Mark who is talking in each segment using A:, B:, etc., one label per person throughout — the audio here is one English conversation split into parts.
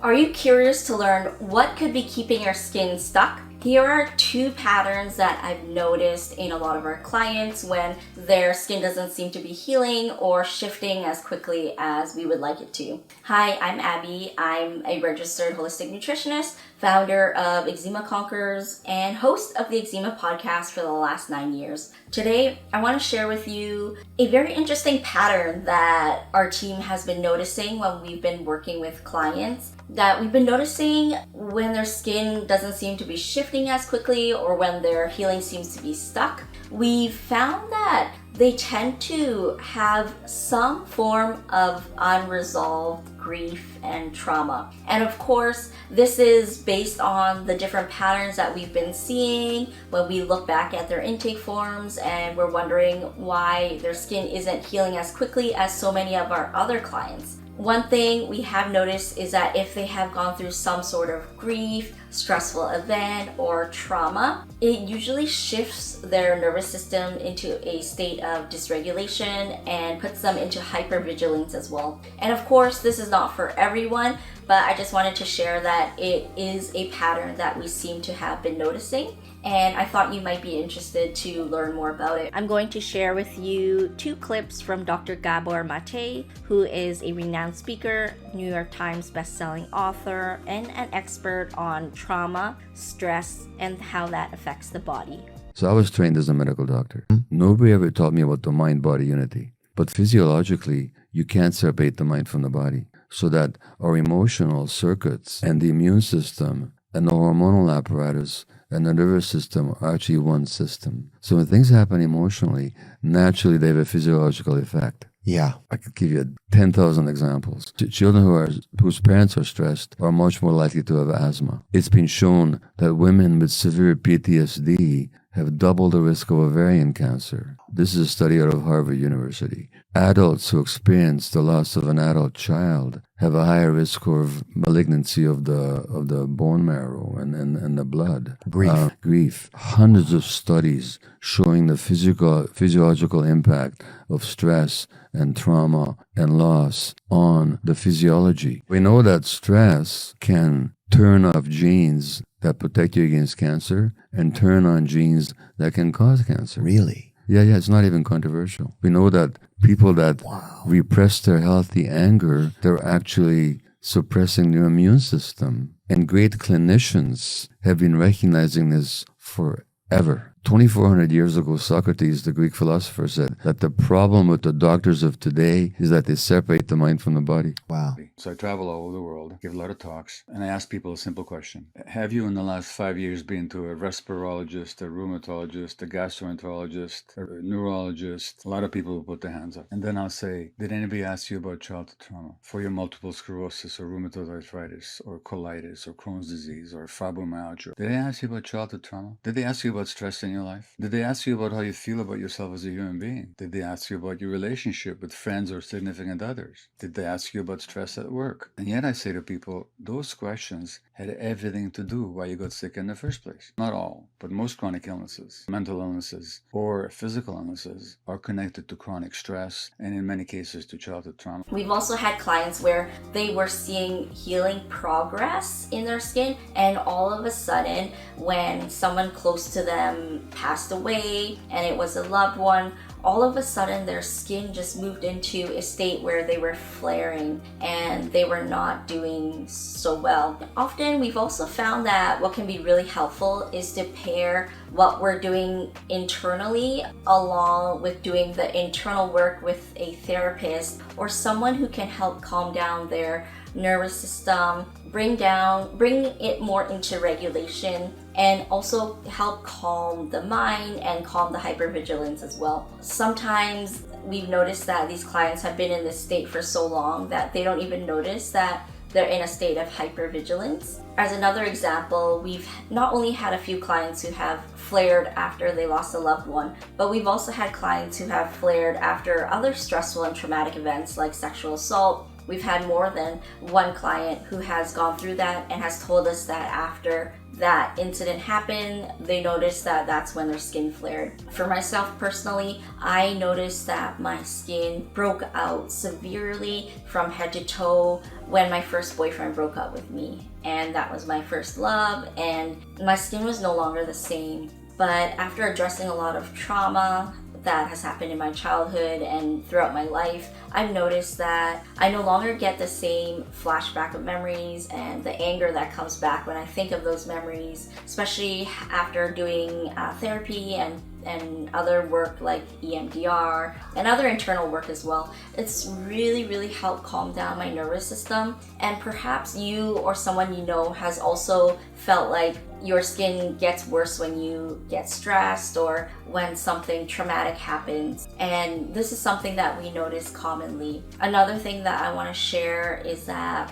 A: Are you curious to learn what could be keeping your skin stuck? Here are 2 patterns that I've noticed in a lot of our clients when their skin doesn't seem to be healing or shifting as quickly as we would like it to. Hi, I'm Abby. I'm a registered holistic nutritionist, founder of Eczema Conquerors, and host of the Eczema podcast for the last 9 years. Today, I want to share with you a very interesting pattern that our team has been noticing when we've been working with clients, that we've been noticing when their skin doesn't seem to be shifting as quickly or when their healing seems to be stuck. We've found that they tend to have some form of unresolved grief and trauma. And of course, this is based on the different patterns that we've been seeing when we look back at their intake forms and we're wondering why their skin isn't healing as quickly as so many of our other clients. One thing we have noticed is that if they have gone through some sort of grief, stressful event, or trauma, it usually shifts their nervous system into a state of dysregulation and puts them into hypervigilance as well. And of course, this is not for everyone, but I just wanted to share that it is a pattern that we seem to have been noticing. And I thought you might be interested to learn more about it. I'm going to share with you 2 clips from Dr. Gabor Maté, who is a renowned speaker, New York Times bestselling author, and an expert on trauma, stress, and how that affects the body.
B: So I was trained as a medical doctor. Nobody ever taught me about the mind-body unity. But physiologically, you can't separate the mind from the body. So that our emotional circuits and the immune system and the hormonal apparatus and the nervous system are actually one system. So when things happen emotionally, naturally they have a physiological effect.
C: Yeah.
B: I could give you 10,000 examples. Children whose parents are stressed are much more likely to have asthma. It's been shown that women with severe PTSD have double the risk of ovarian cancer. This is a study out of Harvard University. Adults who experience the loss of an adult child have a higher risk of malignancy of the bone marrow and the blood. Grief. Hundreds of studies showing the physiological impact of stress and trauma and loss on the physiology. We know that stress can turn off genes that protect you against cancer and turn on genes that can cause cancer.
C: Really?
B: Yeah, it's not even controversial. We know that people that repress their healthy anger, they're actually suppressing their immune system. And great clinicians have been recognizing this forever. 2,400 years ago, Socrates, the Greek philosopher, said that the problem with the doctors of today is that they separate the mind from the body.
C: Wow.
D: So I travel all over the world, give a lot of talks, and I ask people a simple question. Have you in the last 5 years been to a respirologist, a rheumatologist, a gastroenterologist, a neurologist? A lot of people will put their hands up. And then I'll say, did anybody ask you about childhood trauma for your multiple sclerosis or rheumatoid arthritis or colitis or Crohn's disease or fibromyalgia? Did they ask you about childhood trauma? Did they ask you about stress in your life? Did they ask you about how you feel about yourself as a human being? Did they ask you about your relationship with friends or significant others? Did they ask you about stress at work? And yet I say to people, those questions had everything to do why you got sick in the first place. Not all, but most chronic illnesses, mental illnesses, or physical illnesses are connected to chronic stress and in many cases to childhood trauma.
A: We've also had clients where they were seeing healing progress in their skin, and all of a sudden when someone close to them passed away and it was a loved one, all of a sudden their skin just moved into a state where they were flaring and they were not doing so well. Often we've also found that what can be really helpful is to pair what we're doing internally along with doing the internal work with a therapist or someone who can help calm down their nervous system, bring it more into regulation, and also help calm the mind and calm the hypervigilance as well. Sometimes we've noticed that these clients have been in this state for so long that they don't even notice that they're in a state of hypervigilance. As another example, we've not only had a few clients who have flared after they lost a loved one, but we've also had clients who have flared after other stressful and traumatic events like sexual assault. We've had more than one client who has gone through that and has told us that after that incident happened, they noticed that that's when their skin flared. For myself personally, I noticed that my skin broke out severely from head to toe when my first boyfriend broke up with me, and that was my first love, and my skin was no longer the same. But after addressing a lot of trauma that has happened in my childhood and throughout my life, I've noticed that I no longer get the same flashback of memories and the anger that comes back when I think of those memories, especially after doing therapy and other work like EMDR and other internal work as well. It's really helped calm down my nervous system. And perhaps you or someone you know has also felt like your skin gets worse when you get stressed or when something traumatic happens. And this is something that we notice commonly. Another thing that I want to share is that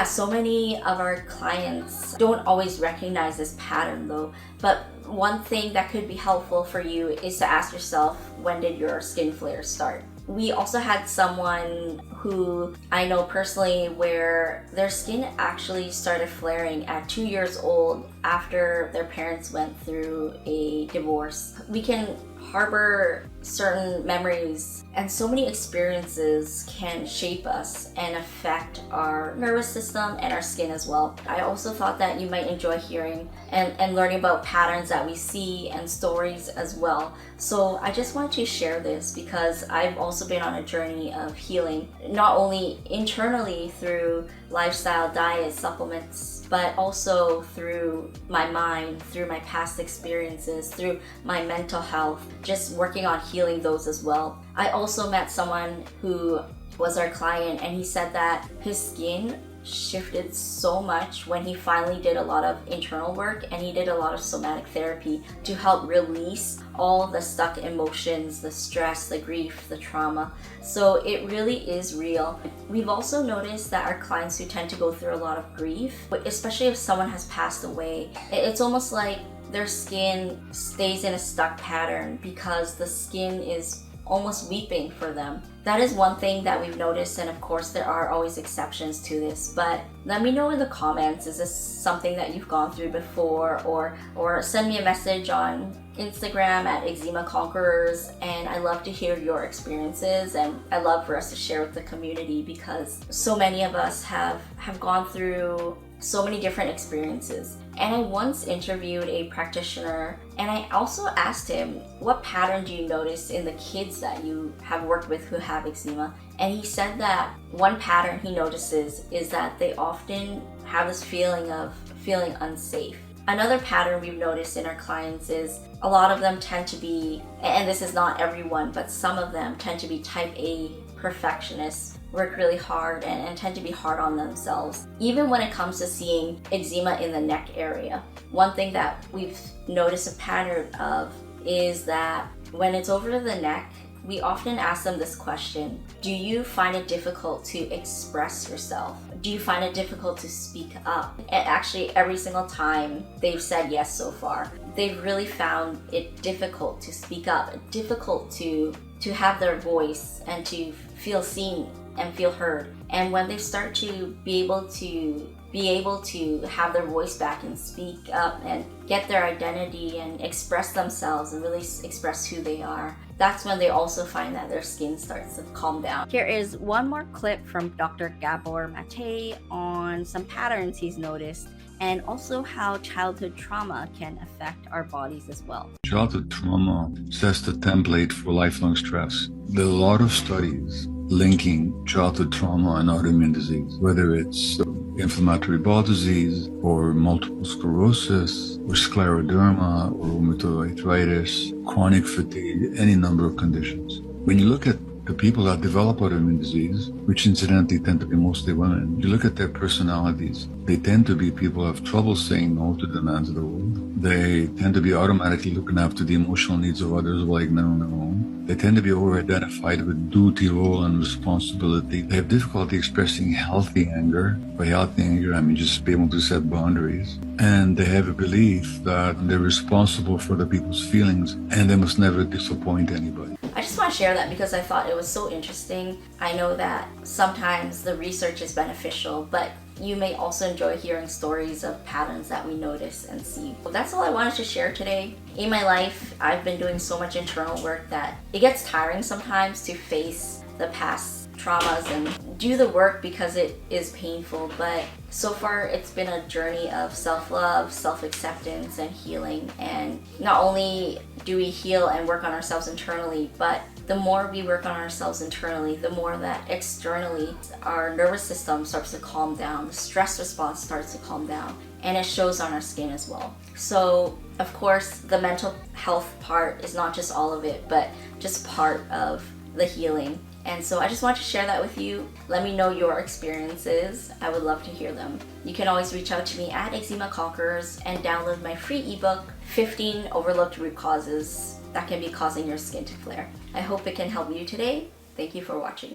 A: so many of our clients don't always recognize this pattern though. But one thing that could be helpful for you is to ask yourself, when did your skin flares start? We also had someone who I know personally where their skin actually started flaring at 2 years old after their parents went through a divorce. We can harbor certain memories, and so many experiences can shape us and affect our nervous system and our skin as well. I also thought that you might enjoy hearing and learning about patterns that we see and stories as well. So I just wanted to share this because I've also been on a journey of healing, not only internally through lifestyle, diet, supplements, but also through my mind, through my past experiences, through my mental health, just working on healing those as well. I also met someone who was our client, and he said that his skin shifted so much when he finally did a lot of internal work and he did a lot of somatic therapy to help release all the stuck emotions, the stress, the grief, the trauma. So it really is real. We've also noticed that our clients who tend to go through a lot of grief, especially if someone has passed away, it's almost like their skin stays in a stuck pattern because the skin is almost weeping for them. That is one thing that we've noticed, and of course there are always exceptions to this, but let me know in the comments, is this something that you've gone through before, or send me a message on Instagram at Eczema Conquerors, and I love to hear your experiences, and I love for us to share with the community because so many of us have gone through so many different experiences. And I once interviewed a practitioner, and I also asked him, what pattern do you notice in the kids that you have worked with who have eczema? And he said that one pattern he notices is that they often have this feeling of feeling unsafe. Another pattern we've noticed in our clients is a lot of them tend to be, and this is not everyone, but some of them tend to be type A perfectionists, work really hard and tend to be hard on themselves. Even when it comes to seeing eczema in the neck area, one thing that we've noticed a pattern of is that when it's over the neck, we often ask them this question: do you find it difficult to express yourself? Do you find it difficult to speak up? And actually every single time they've said yes so far. They've really found it difficult to speak up, difficult to have their voice and to feel seen and feel heard. And when they start to be able to have their voice back and speak up and get their identity and express themselves and really express who they are, that's when they also find that their skin starts to calm down. Here is one more clip from Dr. Gabor Maté on some patterns he's noticed and also how childhood trauma can affect our bodies as well.
D: Childhood trauma sets the template for lifelong stress. There are a lot of studies linking childhood trauma and autoimmune disease, whether it's inflammatory bowel disease or multiple sclerosis or scleroderma or rheumatoid arthritis, chronic fatigue, any number of conditions. When you look at the people that develop autoimmune disease, which incidentally tend to be mostly women, you look at their personalities, they tend to be people who have trouble saying no to demands of the world. They tend to be automatically looking after the emotional needs of others like men on their own. They tend to be over-identified with duty, role, and responsibility. They have difficulty expressing healthy anger. By healthy anger, I mean just be able to set boundaries. And they have a belief that they're responsible for the people's feelings and they must never disappoint anybody.
A: I just want to share that because I thought it was so interesting. I know that sometimes the research is beneficial, but you may also enjoy hearing stories of patterns that we notice and see. Well, that's all I wanted to share today. In my life, I've been doing so much internal work that it gets tiring sometimes to face the past traumas and do the work because it is painful, but so far it's been a journey of self-love, self-acceptance, and healing. And not only do we heal and work on ourselves internally, but the more we work on ourselves internally, the more that externally our nervous system starts to calm down, the stress response starts to calm down, and it shows on our skin as well. So of course the mental health part is not just all of it, but just part of the healing. And so I just want to share that with you. Let me know your experiences. I would love to hear them. You can always reach out to me at Eczema Conquerors and download my free ebook, 15 Overlooked Root Causes that can be causing your skin to flare. I hope it can help you today. Thank you for watching.